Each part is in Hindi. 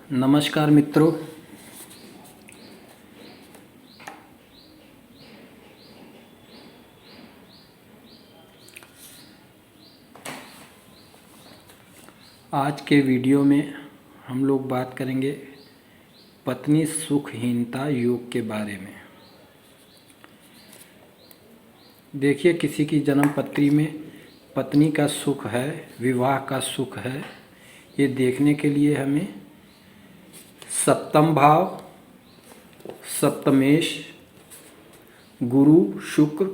नमस्कार मित्रों। आज के वीडियो में हम लोग बात करेंगे पत्नी सुखहीनता योग के बारे में। देखिए, किसी की जन्म पत्री में पत्नी का सुख है, विवाह का सुख है, ये देखने के लिए हमें सप्तम भाव, सप्तमेश, गुरु शुक्र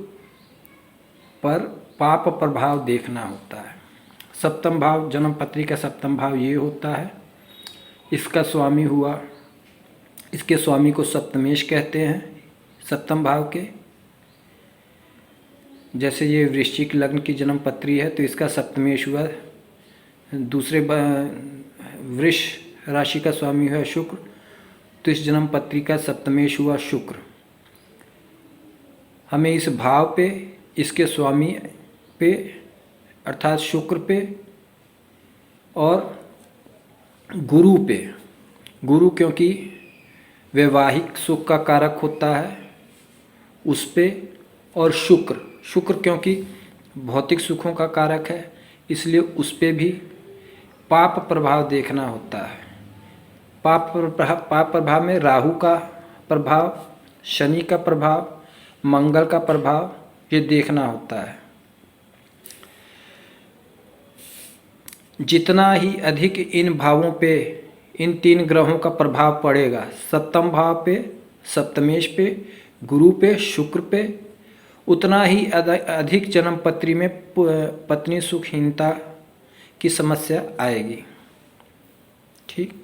पर पाप प्रभाव देखना होता है। सप्तम भाव, जन्म पत्री का सप्तम भाव ये होता है। इसका स्वामी हुआ, इसके स्वामी को सप्तमेश कहते हैं। सप्तम भाव के जैसे ये वृश्चिक लग्न की जन्म पत्री है तो इसका सप्तमेश हुआ। दूसरे वृष राशि का स्वामी हुआ शुक्र, तो इस जन्म पत्री का सप्तमेश हुआ शुक्र। हमें इस भाव पे, इसके स्वामी पे अर्थात शुक्र पे और गुरु पे, गुरु क्योंकि वैवाहिक सुख का कारक होता है उस पे, और शुक्र क्योंकि भौतिक सुखों का कारक है, इसलिए उस पे भी पाप प्रभाव देखना होता है। पाप प्रभाव में राहु का प्रभाव, शनि का प्रभाव, मंगल का प्रभाव ये देखना होता है। जितना ही अधिक इन भावों पे, इन तीन ग्रहों का प्रभाव पड़ेगा, सप्तम भाव पे, सप्तमेश पे, गुरु पे, शुक्र पे, उतना ही अधिक जन्म पत्री में पत्नी सुखहीनता की समस्या आएगी। ठीक।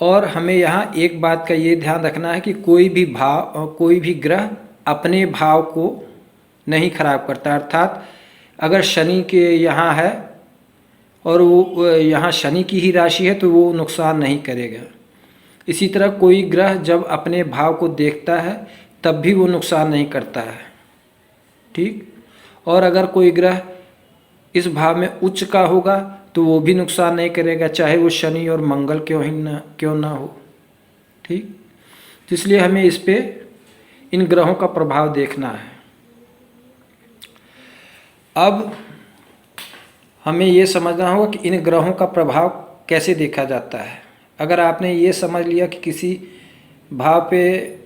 और हमें यहाँ एक बात का ये ध्यान रखना है कि कोई भी ग्रह अपने भाव को नहीं खराब करता। अर्थात अगर शनि के यहाँ है और वो यहाँ शनि की ही राशि है तो वो नुकसान नहीं करेगा। इसी तरह कोई ग्रह जब अपने भाव को देखता है तब भी वो नुकसान नहीं करता है। ठीक। और अगर कोई ग्रह इस भाव में उच्च का होगा तो वो भी नुकसान नहीं करेगा, चाहे वो शनि और मंगल क्यों ना हो। ठीक। तो इसलिए हमें इस पे इन ग्रहों का प्रभाव देखना है। अब हमें ये समझना होगा कि इन ग्रहों का प्रभाव कैसे देखा जाता है। अगर आपने ये समझ लिया कि किसी भाव पे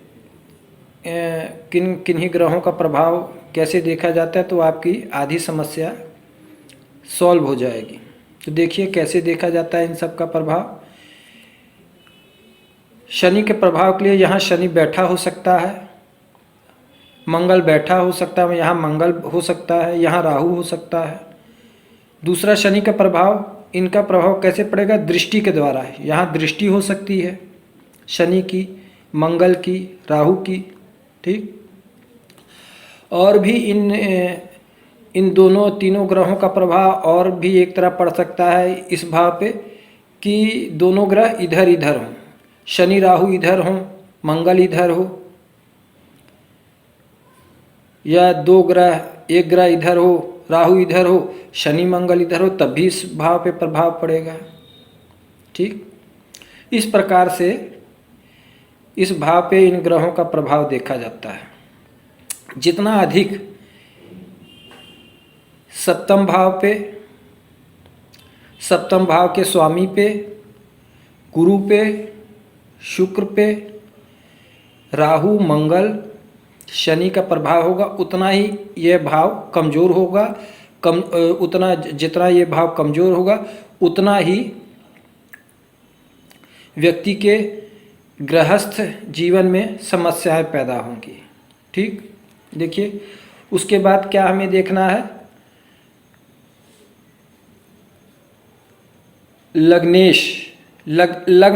किन्हीं ग्रहों का प्रभाव कैसे देखा जाता है तो आपकी आधी समस्या सॉल्व हो जाएगी। तो देखिए कैसे देखा जाता है इन सब का प्रभाव। शनि के प्रभाव के लिए यहाँ शनि बैठा हो सकता है, मंगल बैठा हो सकता है, यहाँ मंगल हो सकता है, यहाँ राहु हो सकता है। दूसरा, शनि का प्रभाव, इनका प्रभाव कैसे पड़ेगा? दृष्टि के द्वारा है। यहाँ दृष्टि हो सकती है शनि की, मंगल की, राहु की। ठीक। और भी इन दोनों तीनों ग्रहों का प्रभाव और भी एक तरह पड़ सकता है इस भाव पे कि दोनों ग्रह इधर इधर हों, शनि राहु इधर हों, मंगल इधर हो, या दो ग्रह, एक ग्रह इधर हो, राहु इधर हो, शनि मंगल इधर हो, तब भी इस भाव पे प्रभाव पड़ेगा। ठीक। इस प्रकार से इस भाव पे इन ग्रहों का प्रभाव देखा जाता है। जितना अधिक सप्तम भाव पे, सप्तम भाव के स्वामी पे, गुरु पे, शुक्र पे, राहु मंगल शनि का प्रभाव होगा, उतना ही यह भाव कमज़ोर होगा। जितना ये भाव कमज़ोर होगा उतना ही व्यक्ति के गृहस्थ जीवन में समस्याएं पैदा होंगी। ठीक। देखिए, उसके बाद क्या हमें देखना है? लग्न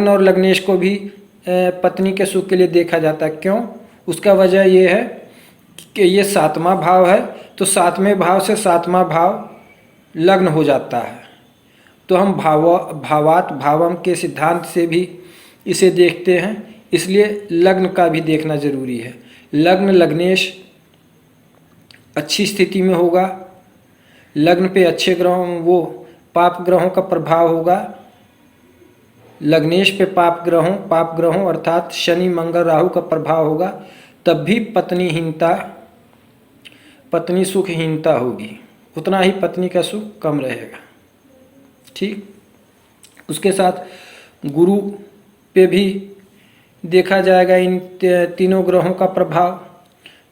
और लग्नेश को भी पत्नी के सुख के लिए देखा जाता है। क्यों? उसका वजह ये है कि ये सातवां भाव है, तो सातवें भाव से सातवां भाव लग्न हो जाता है। तो हम भावात भावम के सिद्धांत से भी इसे देखते हैं, इसलिए लग्न का भी देखना जरूरी है। लग्न लग्नेश अच्छी स्थिति में होगा, लग्न पे अच्छे ग्रह वो पाप ग्रहों का प्रभाव होगा, लग्नेश पे पाप ग्रहों अर्थात शनि मंगल राहु का प्रभाव होगा, तब भी पत्नी सुखहीनता होगी, उतना ही पत्नी का सुख कम रहेगा। ठीक, उसके साथ गुरु पे भी देखा जाएगा इन तीनों ग्रहों का प्रभाव,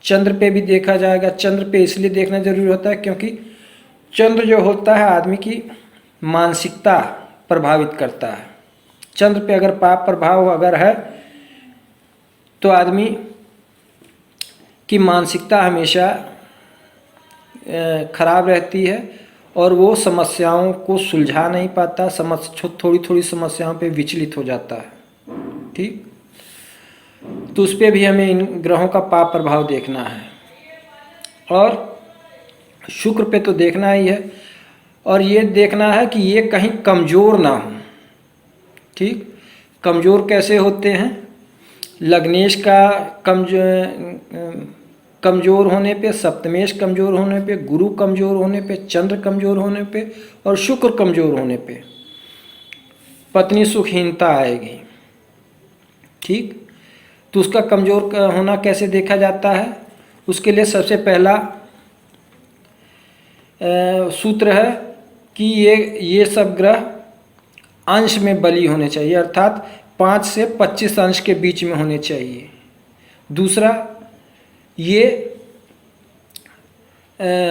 चंद्र पे भी देखा जाएगा। चंद्र पे इसलिए देखना जरूरी होता है क्योंकि चंद्र जो होता है आदमी की मानसिकता प्रभावित करता है। चंद्र पे अगर पाप प्रभाव अगर है तो आदमी की मानसिकता हमेशा खराब रहती है और वो समस्याओं को सुलझा नहीं पाता, थोड़ी थोड़ी समस्याओं पे विचलित हो जाता है। ठीक, तो उस पर भी हमें इन ग्रहों का पाप प्रभाव देखना है। और शुक्र पे तो देखना ही है, और ये देखना है कि ये कहीं कमज़ोर ना हो। ठीक, कमज़ोर कैसे होते हैं? लग्नेश का कमज़ोर होने पे, सप्तमेश कमज़ोर होने पे, गुरु कमज़ोर होने पे, चंद्र कमज़ोर होने पे और शुक्र कमज़ोर होने पे पत्नी सुखहीनता आएगी। ठीक, तो उसका कमज़ोर होना कैसे देखा जाता है? उसके लिए सबसे पहला सूत्र है कि ये सब ग्रह अंश में बली होने चाहिए, अर्थात 5 से 25 अंश के बीच में होने चाहिए। दूसरा, ये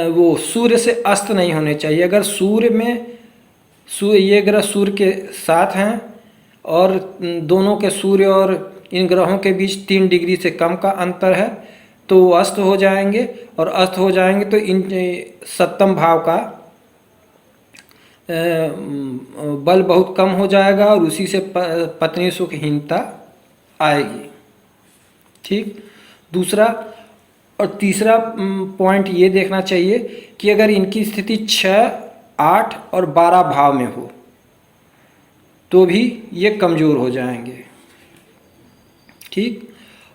वो सूर्य से अस्त नहीं होने चाहिए। अगर ये ग्रह सूर्य के साथ हैं और दोनों के सूर्य और इन ग्रहों के बीच 3 डिग्री से कम का अंतर है तो वो अस्त हो जाएंगे, और अस्त हो जाएंगे तो इन सप्तम भाव का बल बहुत कम हो जाएगा और उसी से पत्नी सुखहीनता आएगी। ठीक, दूसरा और तीसरा पॉइंट ये देखना चाहिए कि अगर इनकी स्थिति 6, 8 और 12 भाव में हो तो भी ये कमज़ोर हो जाएंगे। ठीक,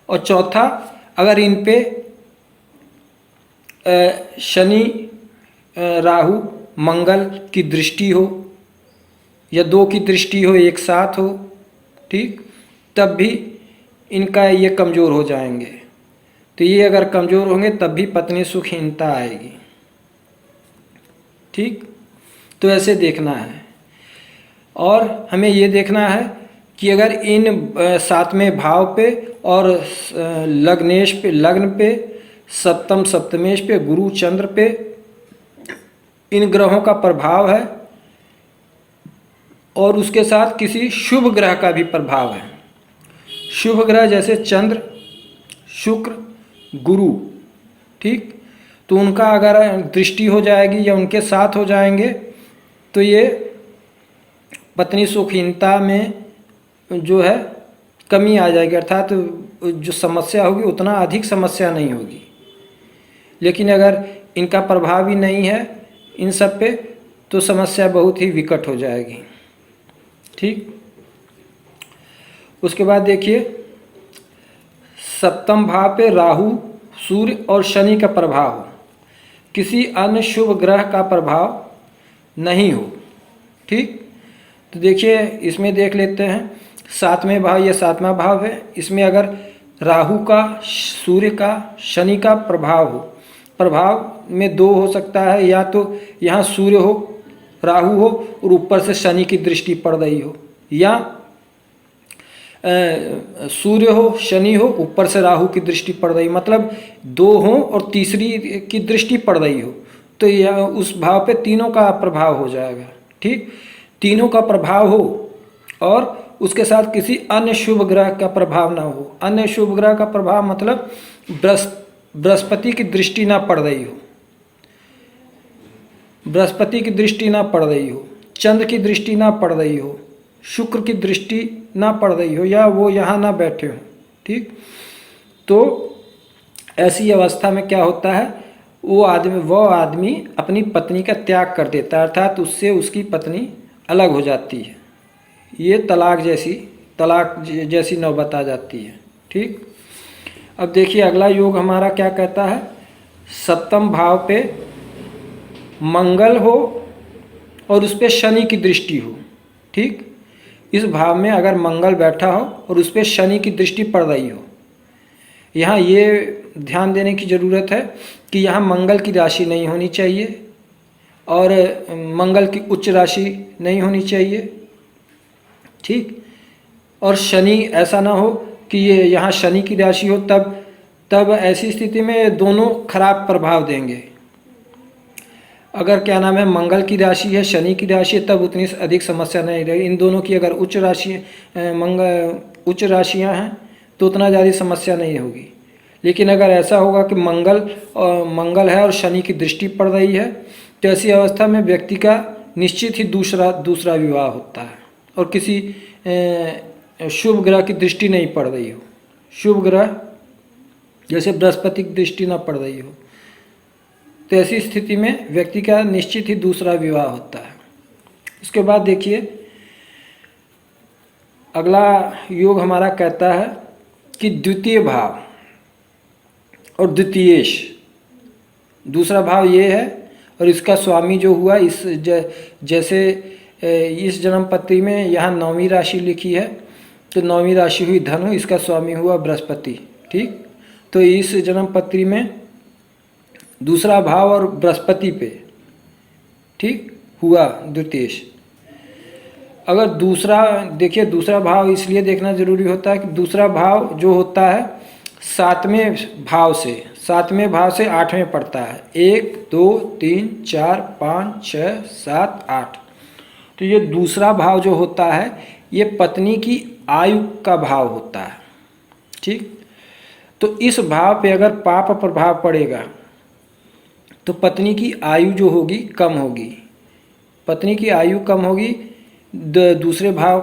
और चौथा, अगर इन पे शनि राहु मंगल की दृष्टि हो या 2 की दृष्टि हो, एक साथ हो, ठीक, तब भी इनका ये कमज़ोर हो जाएंगे। तो ये अगर कमज़ोर होंगे तब भी पत्नी सुखहीनता आएगी। ठीक, तो ऐसे देखना है। और हमें ये देखना है कि अगर इन 7वें भाव पे और लग्न पे, सप्तमेश पे, गुरु चंद्र पे इन ग्रहों का प्रभाव है और उसके साथ किसी शुभ ग्रह का भी प्रभाव है। शुभ ग्रह जैसे चंद्र, शुक्र, गुरु, ठीक, तो उनका अगर दृष्टि हो जाएगी या उनके साथ हो जाएंगे तो ये पत्नी सुखहीनता में जो है कमी आ जाएगी, अर्थात जो समस्या होगी उतना अधिक समस्या नहीं होगी। लेकिन अगर इनका प्रभाव ही नहीं है इन सब पे तो समस्या बहुत ही विकट हो जाएगी। ठीक, उसके बाद देखिए, सप्तम भाव पे राहु, सूर्य और शनि का प्रभाव हो, किसी अन्य शुभ ग्रह का प्रभाव नहीं हो। ठीक, तो देखिए इसमें देख लेते हैं 7वें भाव, यह 7वां भाव है, इसमें अगर राहु का, सूर्य का, शनि का प्रभाव हो, प्रभाव में 2 हो सकता है, या तो यहाँ सूर्य हो, राहु हो और ऊपर से शनि की दृष्टि पड़ रही हो, या सूर्य हो, शनि हो, ऊपर से राहु की दृष्टि पड़ रही, मतलब 2 हो और तीसरी की दृष्टि पड़ रही हो, तो यह उस भाव पे तीनों का प्रभाव हो जाएगा। ठीक, तीनों का प्रभाव हो और उसके साथ किसी अन्य शुभ ग्रह का प्रभाव ना हो। अन्य शुभ ग्रह का प्रभाव मतलब बृहस्पति की दृष्टि ना पड़ रही हो, बृहस्पति की दृष्टि ना पड़ रही हो, चंद्र की दृष्टि ना पड़ रही हो, शुक्र की दृष्टि ना पड़ रही हो, या वो यहाँ ना बैठे हो। ठीक, तो ऐसी अवस्था में क्या होता है, वो आदमी अपनी पत्नी का त्याग कर देता है, अर्थात उससे उसकी पत्नी अलग हो जाती है। ये तलाक जैसी नौबत आ जाती है। ठीक, अब देखिए अगला योग हमारा क्या कहता है, सप्तम भाव पे मंगल हो और उस पर शनि की दृष्टि हो। ठीक, इस भाव में अगर मंगल बैठा हो और उस पर शनि की दृष्टि पड़ रही हो, यहाँ ये ध्यान देने की ज़रूरत है कि यहाँ मंगल की राशि नहीं होनी चाहिए और मंगल की उच्च राशि नहीं होनी चाहिए। ठीक, और शनि ऐसा ना हो कि ये यहाँ शनि की राशि हो, तब ऐसी स्थिति में दोनों खराब प्रभाव देंगे। अगर क्या नाम है मंगल की राशि है, शनि की राशि है, तब उतनी अधिक समस्या नहीं रहेगी। इन दोनों की अगर उच्च राशि उच्च राशियाँ हैं तो उतना ज़्यादा समस्या नहीं होगी। लेकिन अगर ऐसा होगा कि मंगल है और शनि की दृष्टि पड़ रही है, तो ऐसी अवस्था में व्यक्ति का निश्चित ही दूसरा विवाह होता है और किसी शुभ ग्रह की दृष्टि नहीं पड़ रही हो। शुभ ग्रह जैसे बृहस्पति की दृष्टि ना पड़ रही हो, तो ऐसी स्थिति में व्यक्ति का निश्चित ही दूसरा विवाह होता है। उसके बाद देखिए अगला योग हमारा कहता है कि द्वितीय भाव और द्वितीयेश, दूसरा भाव ये है और इसका स्वामी जो हुआ जैसे इस जन्म पत्री में यहाँ 9वीं राशि लिखी है, तो 9वीं राशि हुई धनु, इसका स्वामी हुआ बृहस्पति। ठीक, तो इस जन्म पत्री में दूसरा भाव और बृहस्पति पे ठीक हुआ द्वितीयेश। अगर देखिए दूसरा भाव इसलिए देखना जरूरी होता है कि दूसरा भाव जो होता है 7वें भाव से 8वें पड़ता है। 1 2 3 4 5 6 7 8। तो ये दूसरा भाव जो होता है ये पत्नी की आयु का भाव होता है। ठीक, तो इस भाव पे अगर पाप प्रभाव पड़ेगा तो पत्नी की आयु जो होगी कम होगी। पत्नी की आयु कम होगी, दूसरे भाव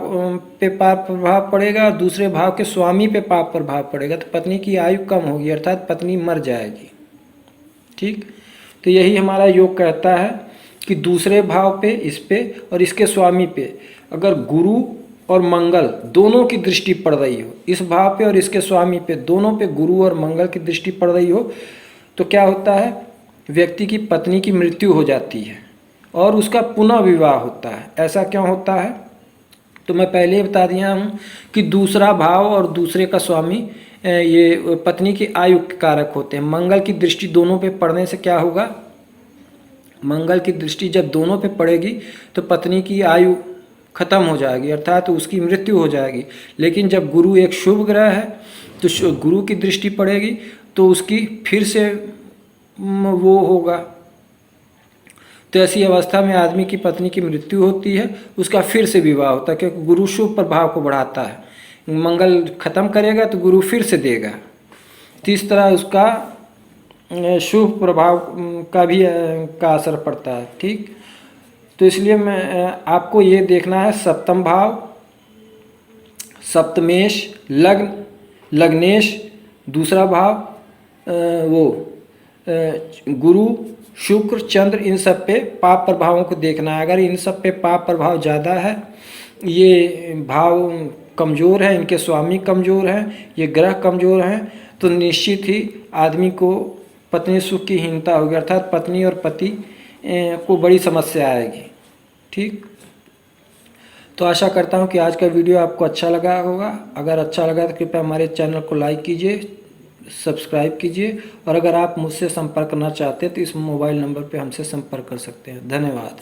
पे पाप प्रभाव पड़ेगा और दूसरे भाव के स्वामी पे पाप प्रभाव पड़ेगा, तो पत्नी की आयु कम होगी, अर्थात पत्नी मर जाएगी। ठीक, तो यही हमारा योग कहता है कि दूसरे भाव पे, इस पे और इसके स्वामी पे अगर गुरु और मंगल दोनों की दृष्टि पड़ रही हो, इस भाव पे और इसके स्वामी पे दोनों पे गुरु और मंगल की दृष्टि पड़ रही हो, तो क्या होता है व्यक्ति की पत्नी की मृत्यु हो जाती है और उसका पुनः विवाह होता है। ऐसा क्यों होता है? तो मैं पहले ही बता दिया हूँ कि दूसरा भाव और दूसरे का स्वामी ये पत्नी की आयु कारक होते हैं। मंगल की दृष्टि दोनों पे पड़ने से क्या होगा, मंगल की दृष्टि जब दोनों पे पड़ेगी तो पत्नी की आयु खत्म हो जाएगी, अर्थात तो उसकी मृत्यु हो जाएगी। लेकिन जब गुरु एक शुभ ग्रह है तो गुरु की दृष्टि पड़ेगी तो उसकी फिर से वो होगा। तो ऐसी अवस्था में आदमी की पत्नी की मृत्यु होती है, उसका फिर से विवाह होता है, क्योंकि गुरु शुभ प्रभाव को बढ़ाता है। मंगल खत्म करेगा तो गुरु फिर से देगा, तो इस तरह उसका शुभ प्रभाव का असर पड़ता है। ठीक, तो इसलिए मैं आपको ये देखना है सप्तम भाव, सप्तमेश, लग्नेश, दूसरा भाव गुरु, शुक्र, चंद्र, इन सब पे पाप प्रभावों को देखना है। अगर इन सब पे पाप प्रभाव ज़्यादा है, ये भाव कमज़ोर है, इनके स्वामी कमज़ोर हैं, ये ग्रह कमज़ोर हैं, तो निश्चित ही आदमी को पत्नी सुख की हीनता होगी, अर्थात पत्नी और पति को बड़ी समस्या आएगी। ठीक, तो आशा करता हूँ कि आज का वीडियो आपको अच्छा लगा होगा। अगर अच्छा लगा तो कृपया हमारे चैनल को लाइक कीजिए, सब्सक्राइब कीजिए, और अगर आप मुझसे संपर्क करना चाहते हैं तो इस मोबाइल नंबर पर हमसे संपर्क कर सकते हैं। धन्यवाद।